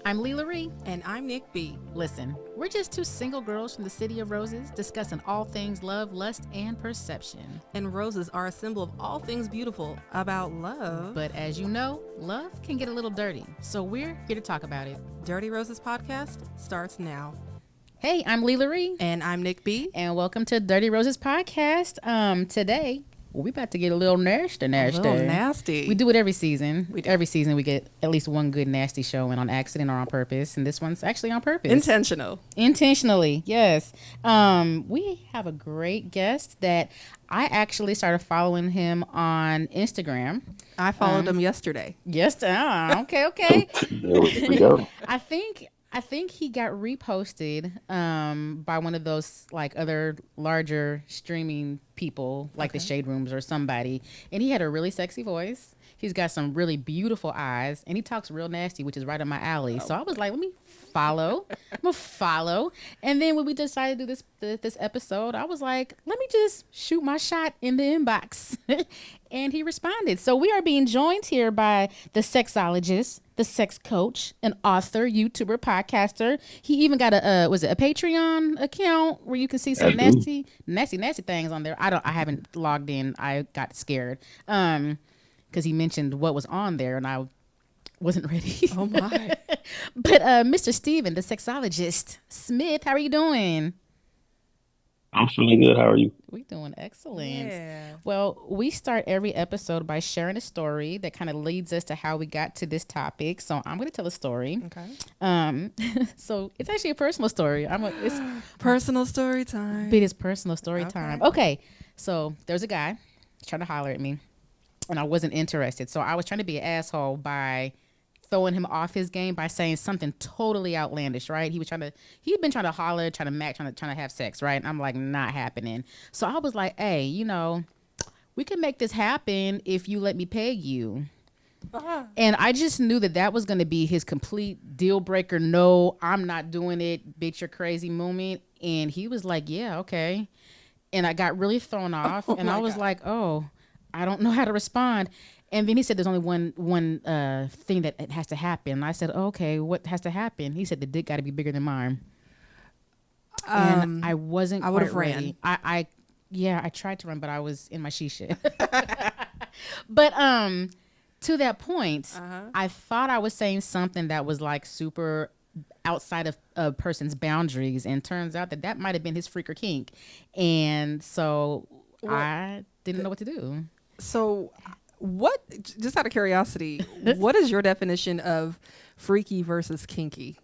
I'm Leela Ree. And I'm Nick B. Listen, we're just two single girls from the City of Roses discussing all things love, lust, and perception. And roses are a symbol of all things beautiful about love. But as you know, love can get a little dirty, so we're here to talk about it. Dirty Roses Podcast starts now. Hey, I'm Leela Ree. And I'm Nick B. And welcome to Dirty Roses Podcast. Today, we about to get a little nasty. A little nasty. We do it every season. Every season we get at least one good nasty show, and on accident or on purpose. And this one's actually on purpose. Intentionally, yes. We have a great guest that I actually started following him on Instagram. I followed him yesterday. Yes. Okay. There we go. I think he got reposted by one of those like other larger streaming people like the Shade Rooms or somebody. And he had a really sexy voice. He's got some really beautiful eyes and he talks real nasty, which is right up my alley. So I was like, let me follow. I'm gonna follow. And then when we decided to do this episode, I was like, let me just shoot my shot in the inbox. And he responded. So we are being joined here by the sexologist, the sex coach, an author, YouTuber, podcaster. He even got a Patreon account where you can see some nasty things on there. I haven't logged in. I got scared because he mentioned what was on there and I wasn't ready. Oh my! But Mr. Steven, the sexologist Smith, how are you doing? I'm feeling good. How are you? We're doing excellent. Yeah. Well, we start every episode by sharing a story that kind of leads us to how we got to this topic. So I'm going to tell a story. Okay. So it's actually a personal story. It's personal story time. It is personal story time. Okay. So there's a guy trying to holler at me, and I wasn't interested. So I was trying to be an asshole by throwing him off his game by saying something totally outlandish, right? He'd been trying to holler, trying to match, trying to have sex, right? And I'm like, not happening. So I was like, hey, we can make this happen if you let me pay you. Uh-huh. And I just knew that was going to be his complete deal breaker. No, I'm not doing it. Bitch, you're crazy moment. And he was like, yeah, okay. And I got really thrown off. And I was like, oh, I don't know how to respond. And then he said, there's only one thing that it has to happen. And I said, okay, what has to happen? He said, the dick got to be bigger than mine. And I wasn't quite ready. I tried to run, but I was in my shisha. But to that point, I thought I was saying something that was like super outside of a person's boundaries. And turns out that might have been his freak or kink. And so I didn't know what to do. So just out of curiosity, what is your definition of freaky versus kinky?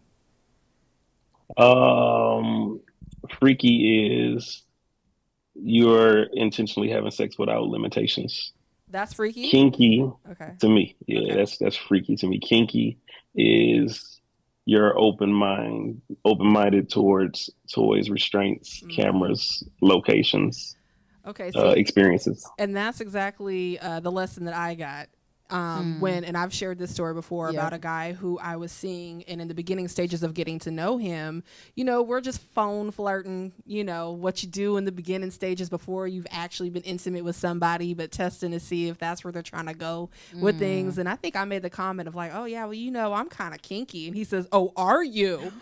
Freaky is you're intentionally having sex without limitations. That's freaky? Kinky, okay. To me. Yeah, okay. That's freaky to me. Kinky is you're open-minded towards toys, restraints, cameras, locations. Okay, experiences. And that's exactly the lesson that I got and I've shared this story before about a guy who I was seeing, and in the beginning stages of getting to know him, we're just phone flirting, what you do in the beginning stages before you've actually been intimate with somebody, but testing to see if that's where they're trying to go with things. And I think I made the comment of like, oh yeah, well, I'm kind of kinky. And he says, oh, are you?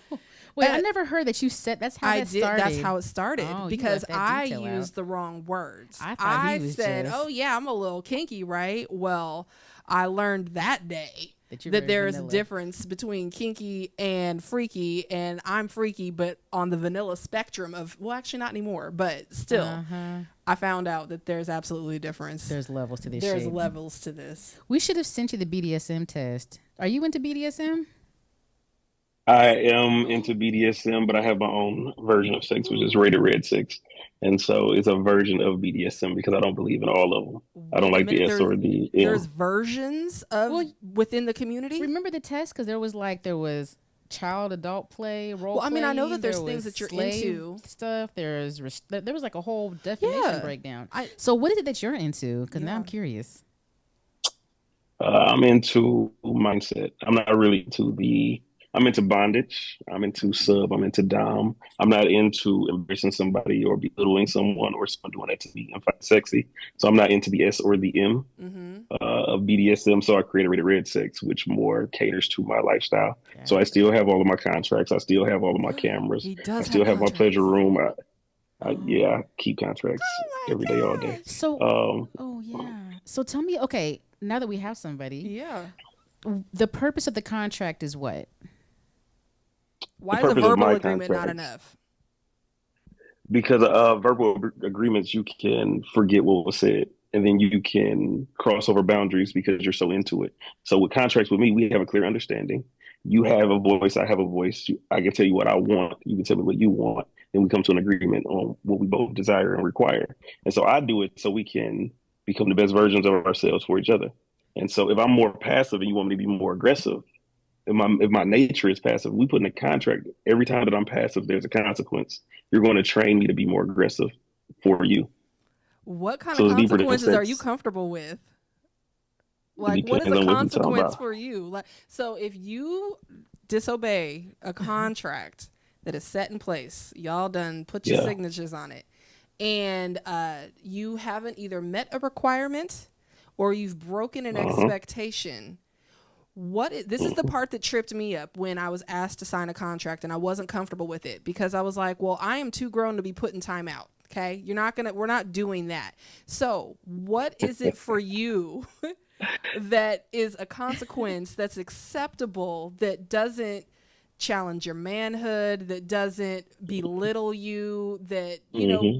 Wait, I never heard that you said that's how it started. That's how it started because I used the wrong words. I said, oh yeah, I'm a little kinky, right? Well, I learned that day that there's a difference between kinky and freaky, and I'm freaky, but on the vanilla spectrum of, well, actually not anymore, but still, I found out that there's absolutely a difference. There's levels to this. There's levels to this. We should have sent you the BDSM test. Are you into BDSM? I am into BDSM, but I have my own version of sex, which is rated red sex. And so it's a version of BDSM because I don't believe in all of them. I don't like the S or the M. There's versions of within the community? Remember the test? Because there was child adult play, role play. Well, I mean, I know that there's things that you're into. Stuff. There was like a whole definition breakdown. So what is it that you're into? Because now I'm curious. I'm into mindset. I'm not really into the I'm into bondage. I'm into sub. I'm into dom. I'm not into embracing somebody or belittling someone or someone doing that to me and find it sexy. So I'm not into the S or the M Mm-hmm. of BDSM. So I created Rated Red Sex, which more caters to my lifestyle. So I Gotcha. still have all of my contracts. I still have all of my cameras. He I does have still have my contracts. pleasure room. Oh. Yeah, I keep contracts Oh every day, all day. my gosh. So, Um, oh yeah. So tell me, okay, now that we have somebody, Yeah. the purpose of the contract is what? the Why is a purpose of verbal my agreement not contracts, enough? because verbal agreements, you can forget what was said, and then you can cross over boundaries because you're so into it. So with contracts with me, we have a clear understanding. You have a voice, I have a voice. I can tell you what I want. You can tell me what you want. Then we come to an agreement on what we both desire and require. And so I do it so we can become the best versions of ourselves for each other. And so if I'm more passive and you want me to be more aggressive, if my nature is passive, we put in a contract every time that I'm passive, there's a consequence. You're going to train me to be more aggressive for you. What kind of So it's deeper than consequences are you sex. comfortable with? It Like, what is depends a on what you're talking consequence about. for you? Like, so if you disobey a contract that is set in place, y'all done put your Yeah. signatures on it, and you haven't either met a requirement or you've broken an Uh-huh. expectation. This is the part that tripped me up when I was asked to sign a contract and I wasn't comfortable with it, because I was like, well, I am too grown to be put in timeout. Okay. We're not doing that. So what is it for you that is a consequence that's acceptable, that doesn't challenge your manhood, that doesn't belittle you, that, Hmm.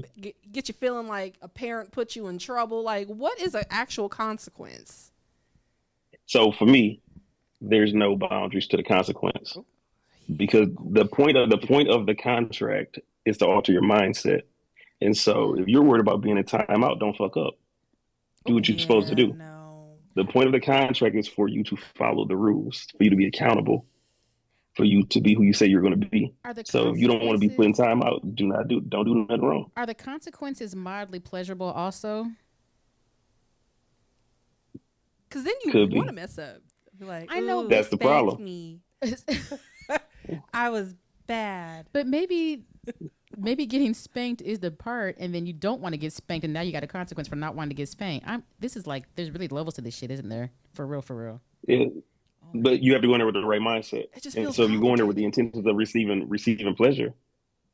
get you feeling like a parent put you in trouble? Like, what is an actual consequence? So for me, there's no boundaries to the consequence Oh, because the point of the contract is to alter your mindset. And so if you're worried about being in timeout, don't fuck up. Do what you're supposed to yeah, do. no. The point of the contract is for you to follow the rules, for you to be accountable, for you to be who you say you're going to be. Are the So if you don't want to be put in consequences timeout, don't do nothing wrong. are the consequences mildly pleasurable also? Because then you Could want to be. mess up. Be like, I know, ooh, That's the spank problem. me. I was bad. but maybe getting spanked is the part, and then you don't want to get spanked, and now you got a consequence for not wanting to get spanked. This is like, there's really levels to this shit, isn't there? For real, for real. Yeah. Oh my But you goodness. have to go in there with the right mindset. It just And feels so if you go in there with the complicated. intentions of receiving pleasure,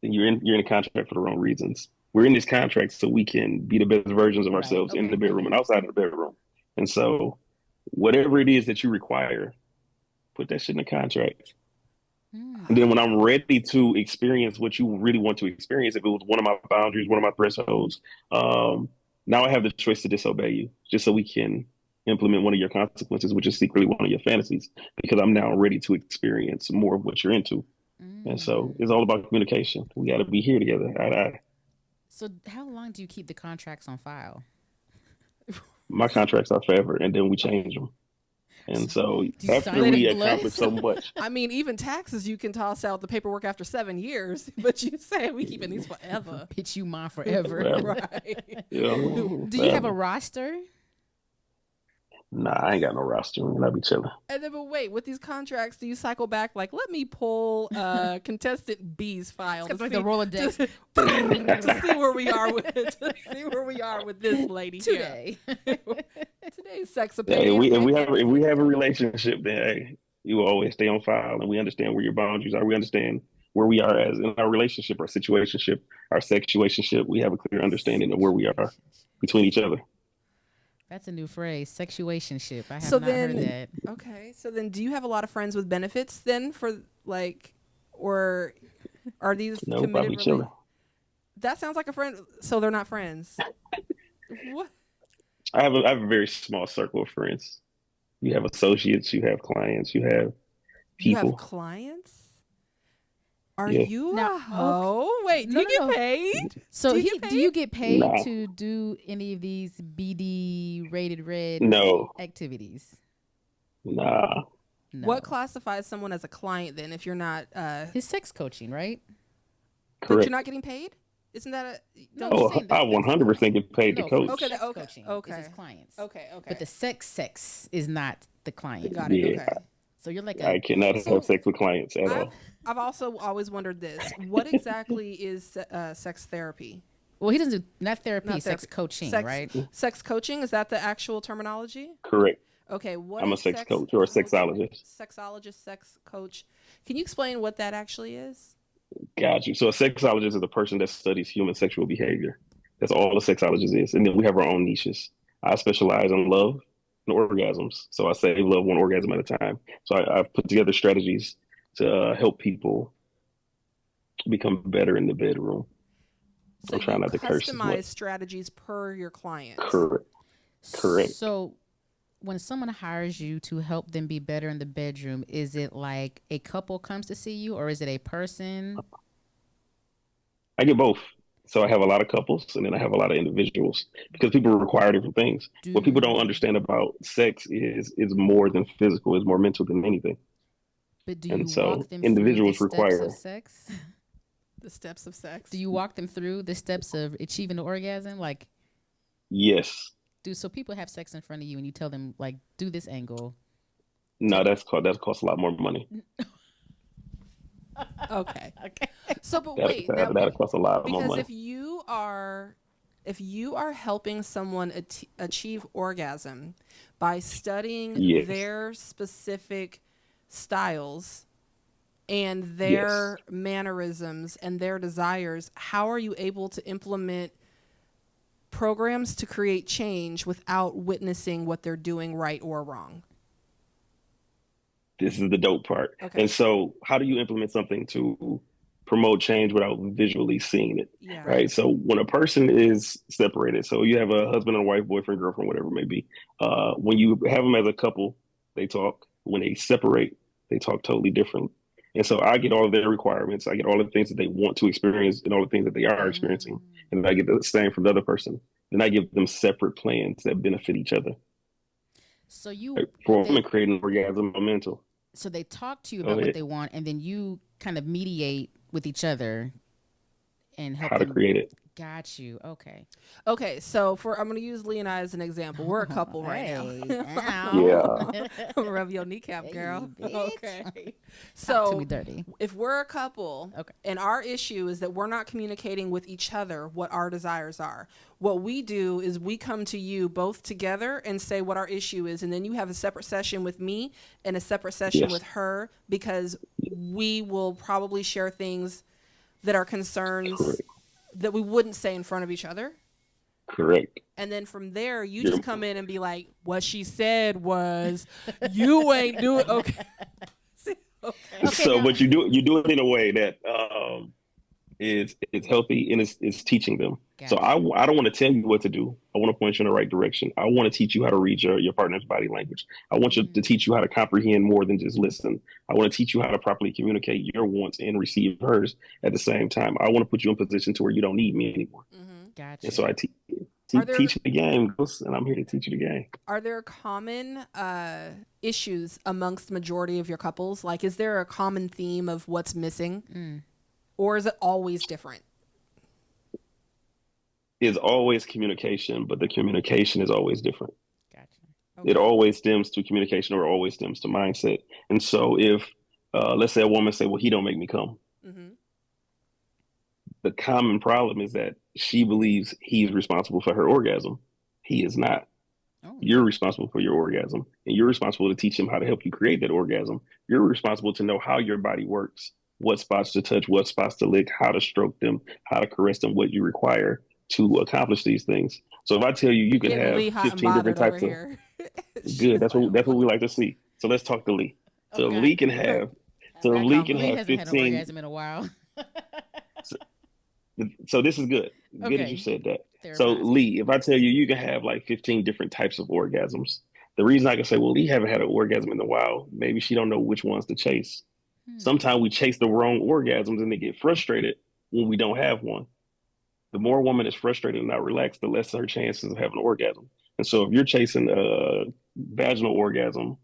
then you're in a contract for the wrong reasons. We're in this contract so we can be the best versions of Right. ourselves in the Okay. bedroom and outside of the bedroom. And so whatever it is that you require, put that shit in the contract. And then when I'm ready to experience what you really want to experience, if it was one of my boundaries, one of my thresholds, now I have the choice to disobey you, just so we can implement one of your consequences, which is secretly one of your fantasies, because I'm now ready to experience more of what you're into. And so Mm. it's all about communication. We got to be here together. So how long do you keep the contracts on file? My contracts are forever, and then we change them. And so Do you after sign it in we blood? accomplish so much, I mean, even taxes, you can toss out the paperwork after 7 years, but you say we keeping these forever. Pitch you mine forever. forever, Right. Do you have a forever. roster? Nah, I ain't got no roster, and I be chilling. And then, but wait, with these contracts, do you cycle back? Like, let me pull contestant B's file to It's like see, the Rolodex. to see where we are with this lady Today. here. Today's sex Yeah, opinion. if we have a relationship, then hey, you will always stay on file, and we understand where your boundaries are. We understand where we are as in our relationship, our situationship, our sexuationship. We have a clear understanding of where we are between each other. That's a new phrase, sexuationship. I have So not heard then, that. okay. So then, do you have a lot of friends with benefits then, for like, or are these No, committed? probably chilling. That sounds like a friend. So they're not friends. What? I have a very small circle of friends. You have associates, you have clients, you have You have people. clients? Are Yeah, you Now, a hoe? Wait, do no, you no, get no. paid? So do you get paid nah, to do any of these BD rated red no, activities? nah, What No. classifies someone as a client then if you're not His sex coaching, right? but you're not correct. getting paid? Isn't that a No, don't I'm you just Oh, saying I that's 100% get paid to no, for his okay, coach. sex okay, coaching is his okay. clients. Okay, But okay. the sex is not the client. Got it. Yeah, Okay. So you're like I a cannot have sex with clients at I've all. I've also always wondered this. What exactly is sex therapy? well, he doesn't do not therapy, Not sex therapy. coaching, Sex right? sex coaching, is that the actual terminology? Correct. Okay, what I'm a is sex sex coach or a coach? sexologist. Sexologist, sex coach. Can you explain what that actually is? Got you. So a sexologist is a person that studies human sexual behavior. That's all a sexologist is. And then we have our own niches. I specialize in love and orgasms. So I save love one orgasm at a time. So I've put together strategies to help people become better in the bedroom. So I'm trying you not to curse as much. customize strategies per your clients. Correct. Correct. So when someone hires you to help them be better in the bedroom, is it like a couple comes to see you or is it a person? I get both. So I have a lot of couples and then I have a lot of individuals because people require different things. What people don't Do understand about sex is more than physical, it's more mental than anything. but do And you walk so them through the individuals steps of require, sex? The steps of Do sex. you walk them through the steps of achieving the orgasm? Like, yes. so people have sex in front of you and you tell them like do this angle. No, that costs a lot more money. Okay. Okay. So, but That wait, now that costs a lot more because money. if you are helping someone achieve orgasm by studying Yes. their specific styles and Yes. their mannerisms and their desires, how are you able to implement programs to create change without witnessing what they're doing right or wrong? This is the dope part. Okay. And so how do you implement something to promote change without visually seeing it? Yeah. Right. Right. So when a person is separated, so you have a husband and wife, boyfriend, girlfriend, whatever it may be, when you have them as a couple, they talk. When they separate, they talk totally different. And so I get all of their requirements. I get all of the things that they want to experience and all the things that they are experiencing. Mm. And I get the same from the other person. And I give them separate plans that benefit each other. So Right? you For a woman, they creating orgasm momentum. so they talk to you Go about what ahead. they want and then you kind of mediate with each other and help How to them. create it. Got you. Okay. Okay, so I'm going to use Lee and I as an example. We're a couple right now. Hey, ow. Yeah. Rub your kneecap, Hey, girl. bitch. Okay. Talk to So me dirty. if we're a couple Okay. and our issue is that we're not communicating with each other what our desires are, what we do is we come to you both together and say what our issue is. And then you have a separate session with me and a separate session Yes. with her because we will probably share things that are concerns Correct. that we wouldn't say in front of each other. Correct. And then from there, you You're, just come in and be like, what she said was, you ain't doing okay. See? Okay. Okay, so, now but you do it in a way that is healthy and is teaching them. So got you. I don't want to tell you what to do. I want to point you in the right direction. I want to teach you how to read your partner's body language. I want you to Mm. teach you how to comprehend more than just listen. I want to teach you how to properly communicate your wants and receive hers at the same time. I want to put you in a position to where you don't need me anymore. Mm-hmm. Got And you. so I Are there teach the game, and I'm here to teach you the game. are there common issues amongst the majority of your couples? Like, is there a common theme of what's missing, Mm. or is it always different? Is always communication, but the communication is always different. Got you. It Okay. always stems to communication or always stems to mindset. And so if let's say a woman say, well, he don't make me come. Mm-hmm. The common problem is that she believes he's responsible for her orgasm. He is not. Oh. You're responsible for your orgasm and you're responsible to teach him how to help you create that orgasm. You're responsible to know how your body works, what spots to touch, what spots to lick, how to stroke them, how to caress them, what you require to accomplish these things. So if I tell you you can Getting have Lee hot and 15 different bothered over types of here. good, She's like, that's what we like to see. So let's talk to Lee. So if Okay. Lee can have so if back Lee on can me. Lee have hasn't had an 15 orgasm in a while. so, so this is good. Good that you Okay. said that. So Therapize me. Lee, if I tell you you can have like 15 different types of orgasms, the reason I can say, well, Lee haven't had an orgasm in a while, maybe she don't know which ones to chase. Hmm. Sometimes we chase the wrong orgasms and they get frustrated when we don't have one. The more a woman is frustrated and not relaxed, the less her chances of having an orgasm. And so if you're chasing a vaginal orgasm,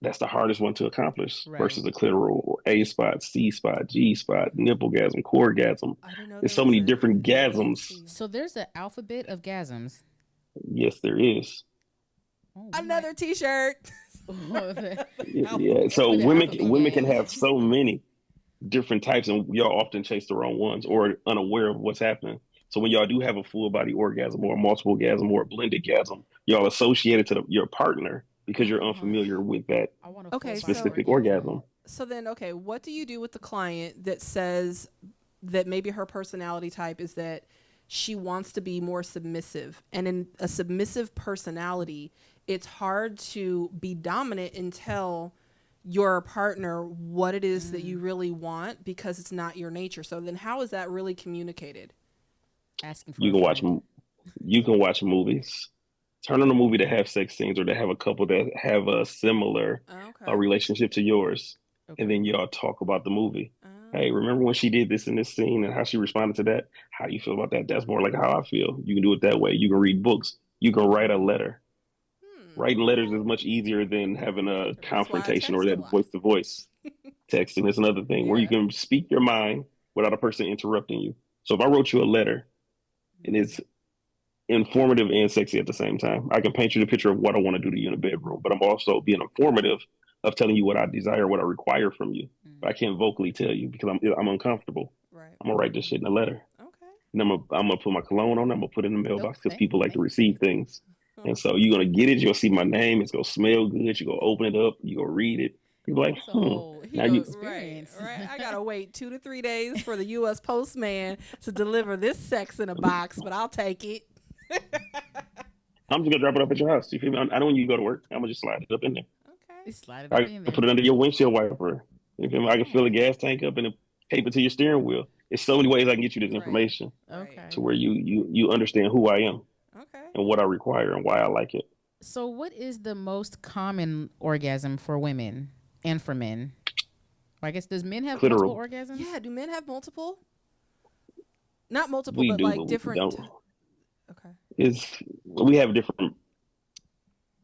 that's the hardest one to accomplish Right. versus a clitoral or A spot, C spot, G spot, nipplegasm, coregasm. I didn't know There's there so was many a different B and gasms. C. So there's an alphabet of gasms. Yes, there is. Oh, we might. Another T-shirt. Yeah. So women can have so many different types, and y'all often chase the wrong ones or unaware of what's happening. So when y'all do have a full body orgasm or a multiple orgasm or a blended gasm, y'all associate it to your partner because you're unfamiliar with that I want a full Okay, body specific orgasm. orgasm. so then, okay, what do you do with the client that says that maybe her personality type is that she wants to be more submissive, and in a submissive personality, it's hard to be dominant and tell your partner what it is that you really want because it's not your nature. So then how is that really communicated? Asking for You a can watch friend. you can watch movies. Turn on a movie that have sex scenes or that have a couple that have a similar Okay. relationship to yours, and Okay. then y'all talk about the movie. Hey, Oh. remember when she did this in this scene and how she responded to that? How you feel about that? That's more like how I feel. You can do it that way. You can read books. You can write a letter. Writing letters is Okay. much easier than having a That's why I confrontation or text a that lot. voice to voice. Texting is another thing where you Yeah. can speak your mind without a person interrupting you. So if I wrote you a letter and it's informative and sexy at the same time, I can paint you the picture of what I want to do to you in the bedroom, but I'm also being informative of telling you what I desire, what I require from you. But I can't vocally tell you because I'm uncomfortable. Right. I'm gonna write this shit in a letter. Okay. And I'm gonna put my cologne on. I'm gonna put it in the mailbox because Okay. people like to receive things. And so you're gonna get it. You'll see my name. It's gonna smell good. You go open it up. You go read it. You're like, It's a whole He Now goes, you, right, experience. right. I gotta wait 2 to 3 days for the U.S. postman to deliver this sex in a box, but I'll take it. I'm just gonna drop it up at your house. You feel me? I don't want you to go to work. I'm gonna just slide it up in there. Okay. You slide it up I in can there. put it under your windshield wiper. You feel me? I can fill a gas tank up and then tape it to your steering wheel. There's so many ways I can get you this Right. information Right. to Okay. where you understand who I am Okay. and what I require and why I like it. So, what is the most common orgasm for women and for men? I guess does men have multiple Clitoral. orgasms? Yeah. Do men have multiple? Not multiple, We but do, like but we different. don't. Okay. Is we have different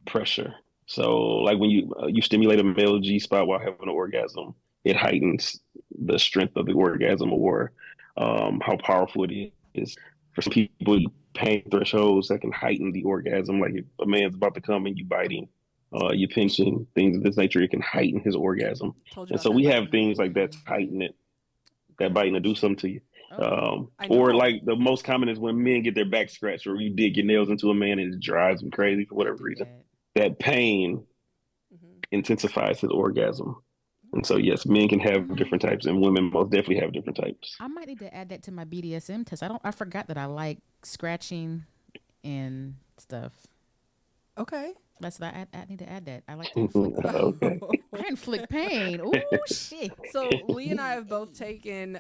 pressure. So, like when you stimulate a male G spot while having an orgasm, it heightens the strength of the orgasm or how powerful it is. For some people, pain thresholds that can heighten the orgasm. Like if a man's about to come and you biting, you pinching, things of this nature, it can heighten his orgasm. Told you And about so that we have biting. things like that to heighten it, that biting to do something to you. Okay. I Or know. like the most common is when men get their back scratched or you dig your nails into a man and it drives him crazy for I whatever do reason. that. That pain Hmm. intensifies his orgasm. And so, Okay. yes, men can have different types, and women most definitely have different types. I might need to add that to my BDSM test. I forgot that I like scratching and stuff. Okay. That's that. I need to add that. I like to inflict pain. Okay. I inflict pain. Ooh, shit. So Lee and I have both taken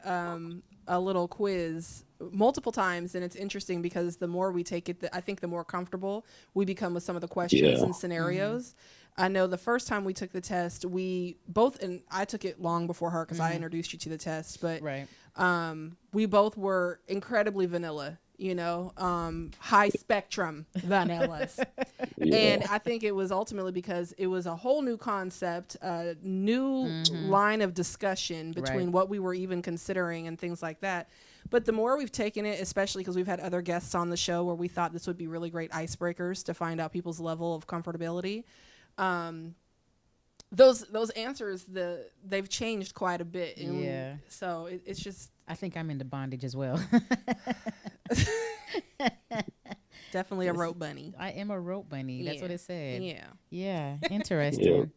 a little quiz multiple times, and it's interesting because the more we take it, I think the more comfortable we become with some of the questions Yeah. and scenarios. I know the first time we took the test, we both, and I took it long before her because I introduced you to the test, but Right. we both were incredibly vanilla, high spectrum vanillas. Yeah. And I think it was ultimately because it was a whole new concept, a new line of discussion between Right. what we were even considering and things like that. But the more we've taken it, especially because we've had other guests on the show where we thought this would be really great icebreakers to find out people's level of comfortability. Those answers, they've changed quite a bit. And Yeah. so it's just I think I'm into bondage as well. definitely a rope bunny. I am a rope bunny. That's what it said. Yeah. Yeah. Yeah. Interesting.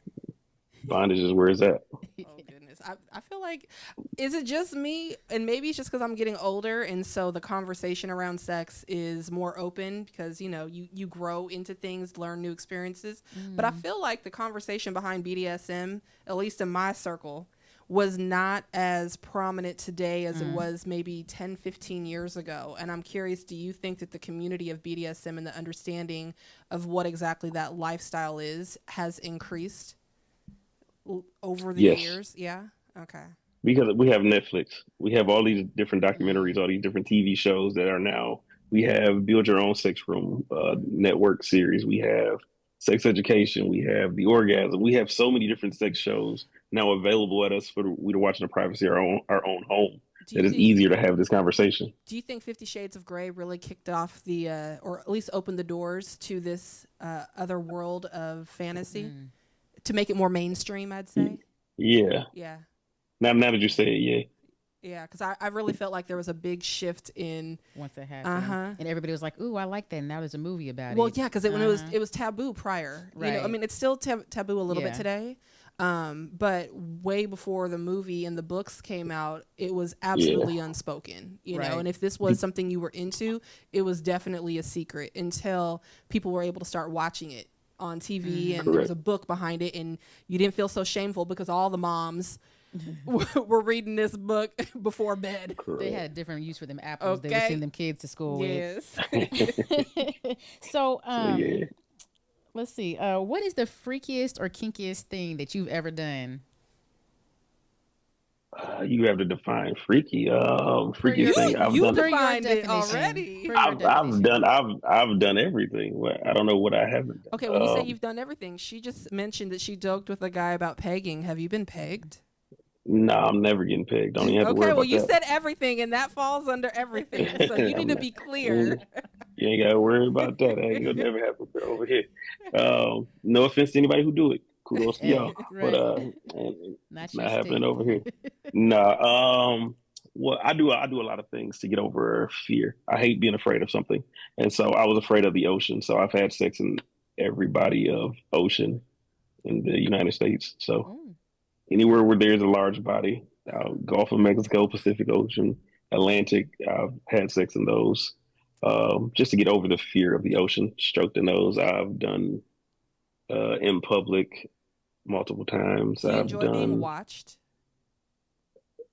Bondage is where it's at. Oh goodness. I feel like, is it just me, and maybe it's just because I'm getting older and so the conversation around sex is more open because you grow into things, learn new experiences, but I feel like the conversation behind BDSM, at least in my circle, was not as prominent today as it was maybe 10-15 years ago. And I'm curious, do you think that the community of BDSM and the understanding of what exactly that lifestyle is has increased over the Yes. years? Yeah. Okay. Because we have Netflix. We have all these different documentaries, all these different TV shows that are now. We have Build Your Own Sex Room network series. We have Sex Education. We have The Orgasm. We have so many different sex shows now available at us for we to watch in the privacy of our own home. Do you That is think easier to have this conversation. do you think 50 Shades of Grey really kicked off or at least opened the doors to this other world of fantasy? to make it more mainstream, I'd say. Yeah. Yeah. Now that you say it, yeah. Yeah, because I really felt like there was a big shift in once that happened, and everybody was like, "Ooh, I like that." And now there's a movie about it. Well, yeah, because when it was taboo prior. Right. You know, I mean, it's still taboo a little bit today, but way before the movie and the books came out, it was absolutely unspoken. You know, and if this was something you were into, it was definitely a secret until people were able to start watching it on TV, and there was a book behind it, and you didn't feel so shameful because all the moms were reading this book before bed. Correct. They had a different use for them apples. They would send them kids to school with. So, let's see. What is the freakiest or kinkiest thing that you've ever done? You have to define freaky. Freakiest thing I've you done. Defined it already. I've done everything. I don't know what I haven't done. Okay, when you say you've done everything, she just mentioned that she joked with a guy about pegging. Have you been pegged? No, I'm never getting pegged. Don't even have to worry about that. Okay, well, you said everything, and that falls under everything. So you need to be clear. You ain't got to worry about that. Ain't gonna never happen over here. No offense to anybody who do it. Kudos to y'all. But not happening over here. Nah. Well, I do a lot of things to get over fear. I hate being afraid of something, and so I was afraid of the ocean. So I've had sex in every body of ocean in the United States. So. Anywhere where there's a large body, Gulf of Mexico, Pacific Ocean, Atlantic, I've had sex in those just to get over the fear of the ocean. Stroked the nose, I've done in public multiple times. Do you enjoy being watched?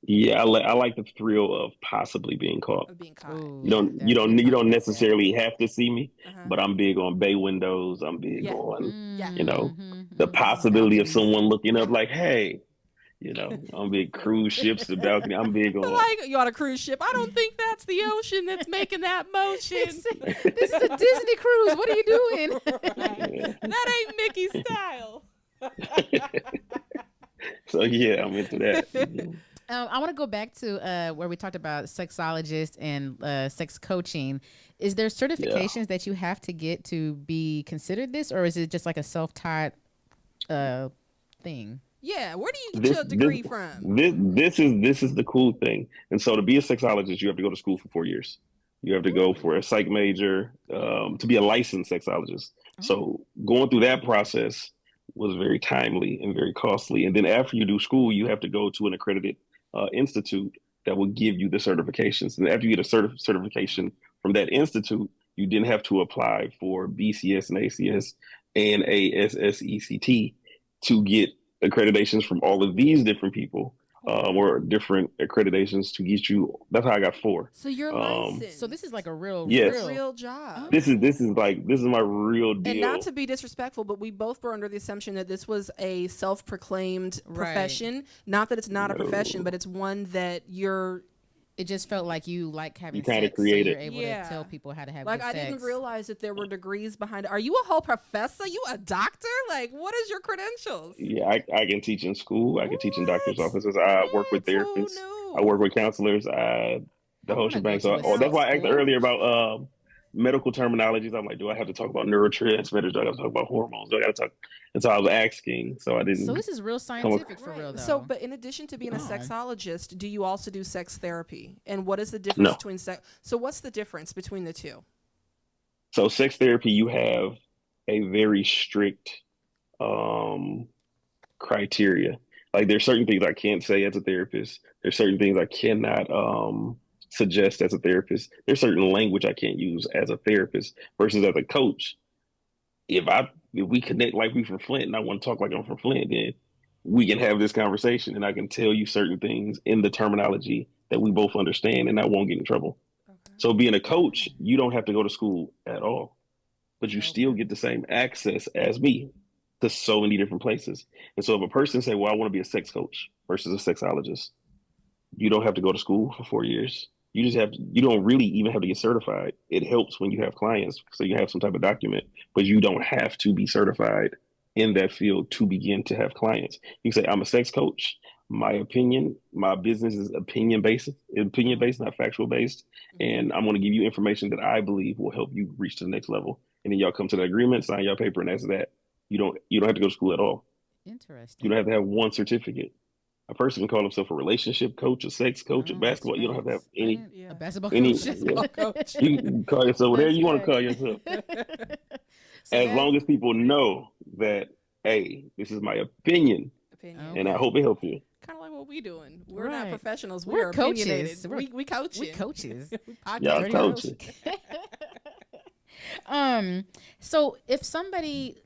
Yeah, I like the thrill of possibly being caught. Of being caught. Ooh, you don't necessarily have to see me, but I'm big on bay windows. I'm big on the possibility of someone looking up like, hey. I'm big cruise ships, the balcony. I'm big on like you on a cruise ship. I don't think that's the ocean that's making that motion. This is a Disney cruise. What are you doing? That ain't Mickey style. So yeah, I'm into that. I want to go back to where we talked about sexologist and sex coaching. Is there certifications that you have to get to be considered this, or is it just like a self-taught thing? Yeah, where do you get your degree from? This is the cool thing. And so to be a sexologist, you have to go to school for 4 years. You have to go for a psych major to be a licensed sexologist. So going through that process was very timely and very costly. And then after you do school, you have to go to an accredited institute that will give you the certifications. And after you get a certification from that institute, you then have to apply for BCS and ACS and ASSECT to get accreditations from all of these different people or different accreditations to get you. That's how I got 4. So you're licensed. So this is like a real job. This is my real deal. And not to be disrespectful, but we both were under the assumption that this was a self-proclaimed profession. Not that it's not a profession, but it's one that you're. It just felt like you like having sex, kind of so created. you're able to tell people how to have like good sex. I didn't realize that there were degrees behind it. Are you a whole professor? You a doctor? Like, what is your credentials? Yeah, I can teach in school. I can teach in doctor's offices. I work with therapists. I work with counselors. The whole shebang. So that's why I asked earlier about medical terminologies. I'm like, do I have to talk about neurotransmitters? Do I have to talk about hormones? Do I got to talk? And so I was asking. So I didn't. So this is real scientific for real, though. So, but in addition to being a sexologist, do you also do sex therapy? And what is the difference between sex? So what's the difference between the two? So sex therapy, you have a very strict criteria. Like there's certain things I can't say as a therapist. There's certain things I cannot suggest as a therapist. There's certain language I can't use as a therapist versus as a coach. If we connect like we from Flint and I want to talk like I'm from Flint, then we can have this conversation and I can tell you certain things in the terminology that we both understand and I won't get in trouble. Okay. So being a coach, you don't have to go to school at all, but you still get the same access as me to so many different places. And so if a person say, well, I want to be a sex coach versus a sexologist, you don't have to go to school for 4 years. You don't really even have to get certified. It helps when you have clients, so you have some type of document, but you don't have to be certified in that field to begin to have clients. You say, I'm a sex coach. My opinion, my business is opinion based, not factual based. And I'm going to give you information that I believe will help you reach to the next level. And then y'all come to the agreement, sign your paper, and that's that. You don't have to go to school at all. Interesting. You don't have to have one certificate. A person can call himself a relationship coach, a sex coach, a Oh, that's basketball. You don't have to have facts. I didn't, a basketball any. coach. Yeah. Basketball coach. You can call yourself whatever That's you want to call facts. yourself, So as that's long as people know that, hey, this is my opinion, Opinion. and I okay. hope it helps you. Kind of like what we doing. We're not Right. professionals. We We're are coaches. opinionated. We We coaching. coaches. We Y'all Dirty podcast coach. coaching. coaching. So if somebody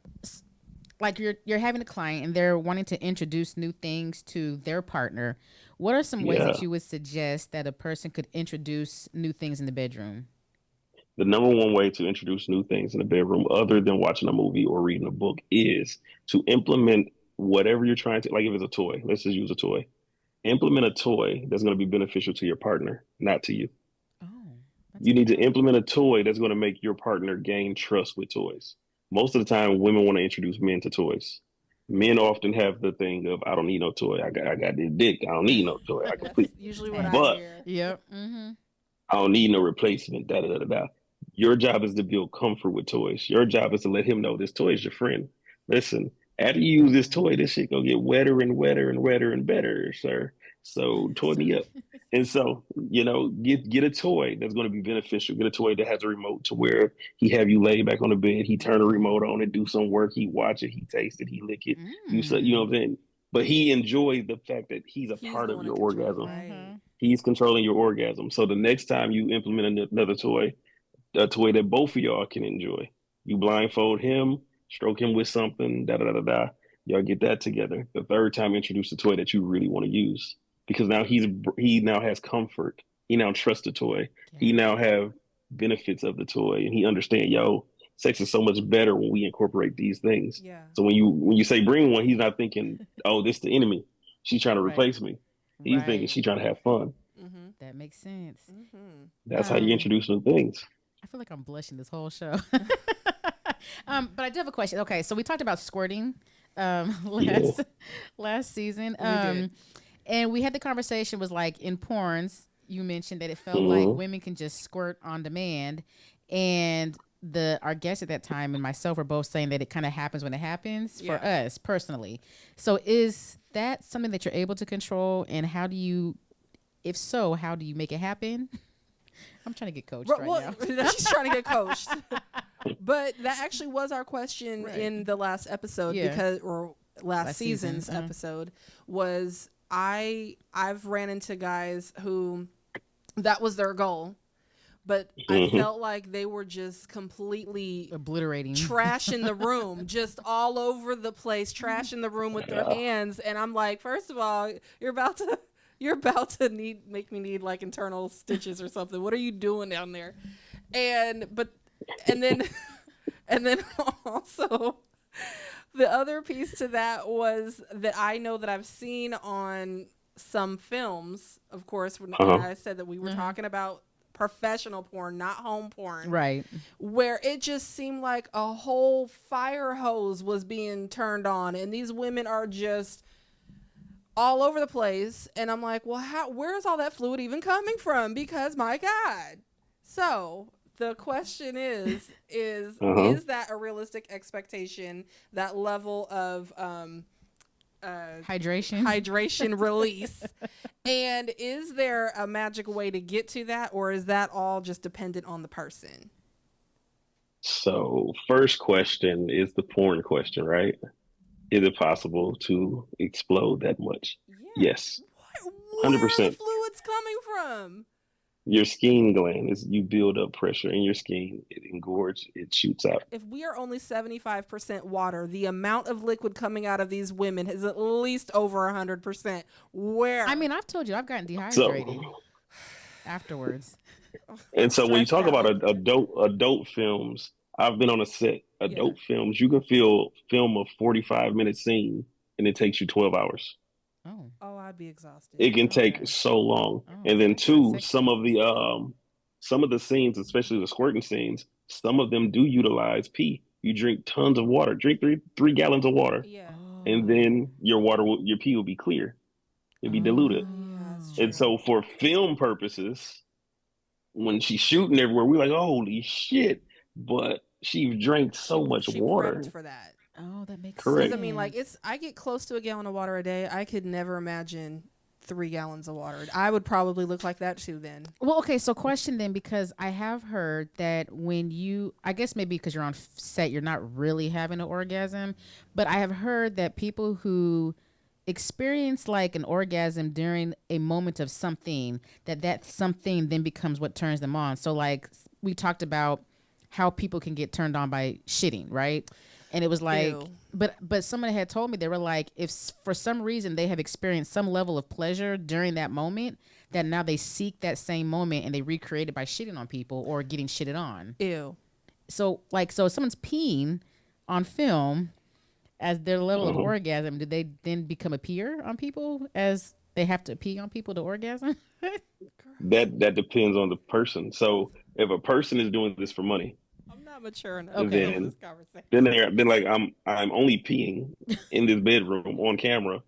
like you're having a client and they're wanting to introduce new things to their partner, what are some ways that Yeah. you would suggest that a person could introduce new things in the bedroom? The number one way to introduce new things in the bedroom, other than watching a movie or reading a book, is to implement whatever you're trying to. Like if it's a toy, let's just use a toy. Implement a toy that's going to be beneficial to your partner, not to you. Oh, that's a You good need to point. implement a toy that's going to make your partner gain trust with toys. Most of the time, women want to introduce men to toys. Men often have the thing of, I don't need no toy. I got this dick. I don't need no toy. I That's complete. usually what I Facts. But hear. Yep. Mm-hmm. I don't need no replacement. Da da da da da. Your job is to build comfort with toys. Your job is to let him know this toy is your friend. Listen, after you use this toy, this shit gonna get wetter and wetter and wetter and better, sir. So toy So, me up. And so, get a toy that's going to be beneficial. Get a toy that has a remote to where he have you lay back on the bed, he turn the remote on and do some work, he watch it, he taste it, he lick it. You know what I'm saying? But he enjoys the fact that he's a He's part the of one in your control, orgasm. right? mm-hmm. He's controlling your orgasm. So the next time you implement another toy, a toy that both of y'all can enjoy, you blindfold him, stroke him with something, da da da da da. Y'all get that together. The third time, introduce a toy that you really want to use because now he now has comfort. He now trusts the toy. He Gotcha. now have benefits of the toy, and he understand. Yo, sex is so much better when we incorporate these things. Yeah. So when you say bring one, he's not thinking, oh, this the enemy. She's trying to Right. replace me. He's thinking Right. she's trying to have fun. Mm-hmm. That makes sense. Mm-hmm. That's how you Um, introduce new things. I feel like I'm blushing this whole show. But I do have a question. Okay, so we talked about squirting Yeah. last season. We did. And we had the conversation was like in porns, you mentioned that it felt like Hmm. women can just squirt on demand. And our guest at that time and myself were both saying that it kind of happens when it happens for Yeah. us personally. So is that something that you're able to control? And if so, how do you make it happen? I'm trying to get coached right Well, now. she's trying to get coached. But that actually was our question Right. in the last episode Yeah. or last season's season. episode was I've ran into guys who that was their goal, but I Hmm. felt like they were just completely Obliterating. trash in the room, just all over the place, trash in the room with their Yeah. hands. And I'm like, first of all, you're about to make me need like internal stitches or something. What are you doing down there? And then and then also the other piece to that was that I know that I've seen on some films, of course, when Uh-huh. I said that we were talking about professional porn, not home porn, Right. where it just seemed like a whole fire hose was being turned on and these women are just all over the place. And I'm like, well, where's all that fluid even coming from? Because my God. So the question is Uh-huh. that a realistic expectation, that level of hydration release? And is there a magic way to get to that, or is that all just dependent on the person? So, first question is the porn question, right? Is it possible to explode that much? Yeah. Yes, Where are the 100%. fluids coming from? Your skin gland is you build up pressure in your skin, it engorges, it shoots out. If we are only 75% water, the amount of liquid coming out of these women is at least over 100%. Where? I mean, I've told you I've gotten So, dehydrated afterwards. and so when you Stressed talk about out. adult films, I've been on a set. Yeah. Adult films, you can film a 45-minute scene, and it takes you 12 hours. Oh. Oh, I'd be exhausted. It can take Okay. so long. Oh, And then that's not two, sexy. some of the scenes, especially the squirting scenes, some of them do utilize pee. You drink tons of water. Drink three gallons of water, Yeah. and then your pee will be clear. It'll be diluted. Yeah, that's And true. so for film purposes, when she's shooting everywhere, we're like, holy shit! But she drank so much She water. prepped for that. Oh, that makes Because Correct. I mean, like I get close to a gallon of water a day. I could never imagine 3 gallons of water. I would probably look like that too then. Well, okay, so question then, because I have heard that when you, I guess maybe because you're on set, you're not really having an orgasm, but I have heard that people who experience like an orgasm during a moment of something, that something then becomes what turns them on. So like we talked about how people can get turned on by shitting, right? And it was like, Ew. but someone had told me, they were like, if for some reason they have experienced some level of pleasure during that moment, that now they seek that same moment and they recreate it by shitting on people or getting shitted on. Ew. So like, so if someone's peeing on film as their level of Mhm. orgasm, do they then become a peer on people as they have to pee on people to orgasm? That depends on the person. So if a person is doing this for money, I'm not mature enough to Okay. have then this conversation. then like I'm only peeing in this bedroom on camera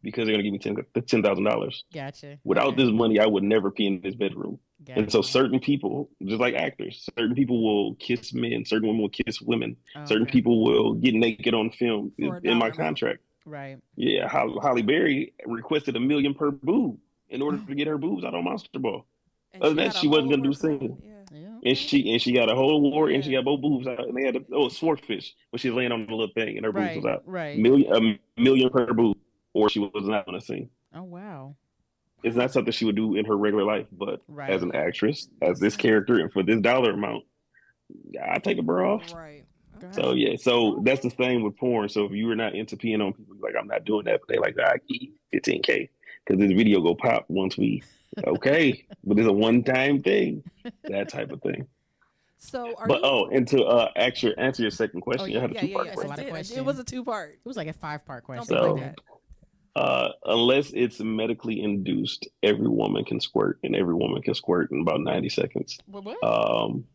because they're gonna give me $10,000. Gotcha. Without Okay. this money, I would never pee in this bedroom. And so Gotcha. certain people, just like actors, certain people will kiss men, certain women will kiss women, Oh, certain okay. people will get naked on film For a in my dollar amount. contract. Right. Yeah, Holly Berry requested $1 million per boob in order Oh, to get her boobs out on Monster Ball. And Other she than that, got a she whole wasn't gonna do award for that one. singing. Yeah. yeah. And Okay. she got a whole award and she Yeah. got both boobs out. And they had a swordfish when she was laying on the little thing and her boobs was Right. out. Right. A million per boob, or she was not gonna sing. Oh, wow. It's not something she would do in her regular life, but as Right. an actress, as Makes this sense. character, and for this dollar amount, I take a bra off. Right. So Okay. Gotcha. yeah, so that's the thing with porn. So if you were not into peeing on people, like I'm not doing that, but they like I give 15K because this video go pop once we okay, but it's a one time thing, that type of thing. So are But you oh, and to actually answer your second Oh, question, you yeah. had a Yeah, two yeah, part yeah. That's a I lot of question. did. It was question. a two-part. It was like a 5-part Don't question. be But like go So ahead. that. unless it's medically induced, every woman can squirt, and every woman can squirt in about 90 seconds. What? Um,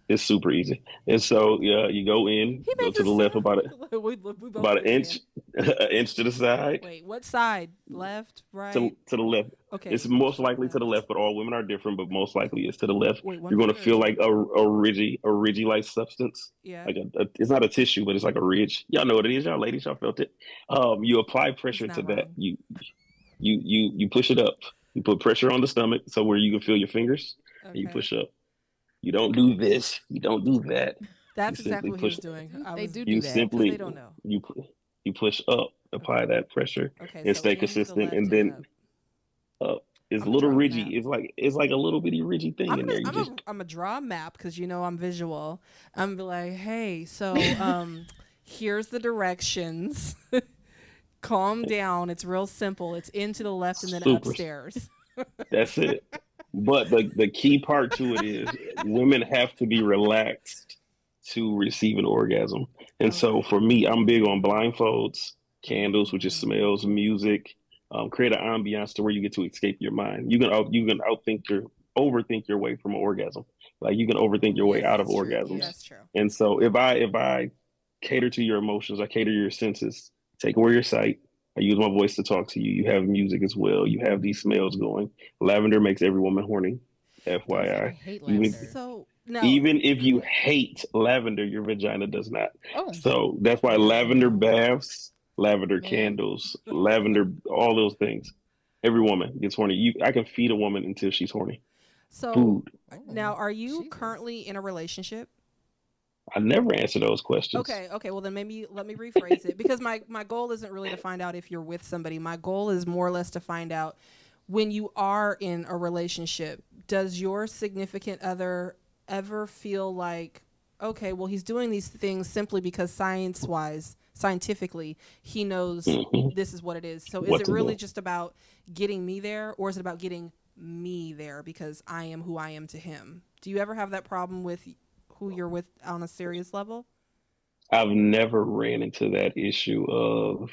It's super easy. And so yeah, you go in, He go makes to it the left sound. about We both about an understand. inch, an inch to the side, Wait, what side? Left, right? to the left. It's Okay, most likely to the left. left, but all women are different. But most likely it's to the left. Wait, one You're going to finger or feel two? like a ridgy like substance, Yeah, like it's not a tissue, but it's like a ridge. Y'all know what it is, y'all ladies. Y'all felt it. You apply he's pressure to not that. wrong. You push it up. You put pressure on the stomach, so where you can feel your fingers, and you Okay, push up. You don't do this. You don't do that. You that's exactly simply what he push. was doing. I They was do You that. because they simply don't know. you you push up, Okay, apply that pressure, okay. and So stay in to the consistent, left and and then up. up. It's a I'm gonna little draw a ridgy. map. It's like a little bitty ridgy thing I'm in gonna there. You I'm just a I'm a draw a map because I'm visual. I'm gonna be like, hey, so here's the directions. Calm down. It's real simple. It's into the left and then super. upstairs. That's it. But the key part to it is women have to be relaxed to receive an orgasm. And so Okay. for me, I'm big on blindfolds, candles, which is Mm. smells, music, create an ambiance to where you get to escape your mind. You can overthink your way from an orgasm. Like you can overthink your way Yes, out of that's true. Yeah. orgasms. That's true. And so if I cater to your emotions, I cater to your senses, take away your sight. I use my voice to talk to you. You have music as well. You have these smells going. Lavender makes every woman horny. Does it? I FYI. hate Even lavender. So no, even if you hate lavender, your vagina does not. Oh, So that's why lavender no. baths, lavender man. candles, lavender, all those things. Every woman gets horny. I can feed a woman until she's horny. So Food. now, Oh, are you Jesus. currently in a relationship? I never answer those questions. Okay, okay. Well, then maybe let me rephrase it because my goal isn't really to find out if you're with somebody. My goal is more or less to find out when you are in a relationship, does your significant other ever feel like, okay, well, he's doing these things simply because scientifically, he knows Hmm. this is what it is. So is What it to really do? just about getting me there, or is it about getting me there because I am who I am to him? Do you ever have that problem with who you're with on a serious level? I've never ran into that issue of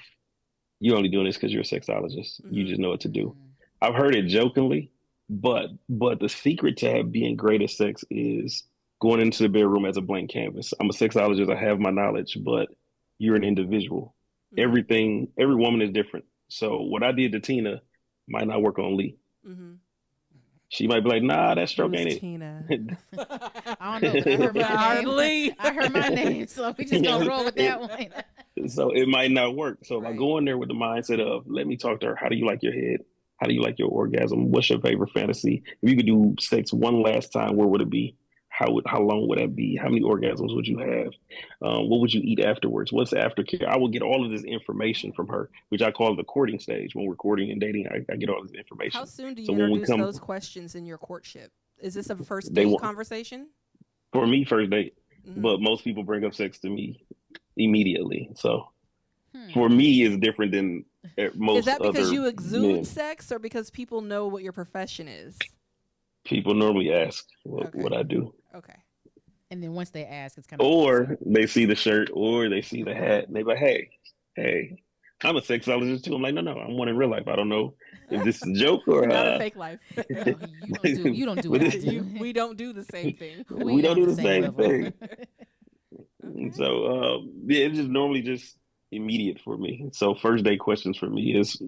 you only doing this because you're a sexologist. You Mm-hmm. just know what to do. Mm. I've heard it jokingly, but the secret to being great at sex is going into the bedroom as a blank canvas. I'm a sexologist. I have my knowledge, but you're an individual. Mm-hmm. Every woman is different. So what I did to Tina might not work on Lee. Mm-hmm. She might be like, nah, that stroke ain't Tina. it. I don't know, but I heard my name. I heard my name, so we just gonna roll with that one. So it might not work. So if I Right. go in there with the mindset of, let me talk to her. How do you like your head? How do you like your orgasm? What's your favorite fantasy? If you could do sex one last time, where would it be? How long would that be? How many orgasms would you have? What would you eat afterwards? What's aftercare? I will get all of this information from her, which I call the courting stage. When we're courting and dating, I get all this information. How soon do you so when we introduce those questions in your courtship? Is this a first date conversation? For me, first date. But most people bring up sex to me immediately. So for me, it's different than most. Is that because you exude men. sex, or because people know what your profession is? People normally ask what I do. Okay. And then once they ask, it's kind of or they see the shirt, or they see the hat, and they be like, hey, I'm a sexologist too. I'm like, no, I'm one in real life. I don't know if this is a joke or not a fake life. No, you don't do what I do. We don't do the same thing. We don't do the same thing. Okay. So it's just normally just immediate for me. So first date questions for me is,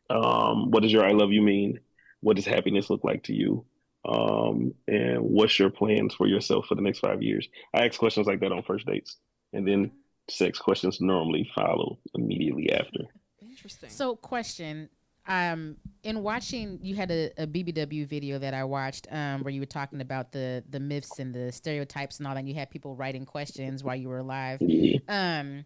what does your I love you mean? What does happiness look like to you? And what's your plans for yourself for the next 5 years? I ask questions like that on first dates, and then sex questions normally follow immediately after. Interesting. So, question. In watching, you had a BBW video that I watched where you were talking about the myths and the stereotypes and all that. And you had people writing questions while you were live. Mm-hmm.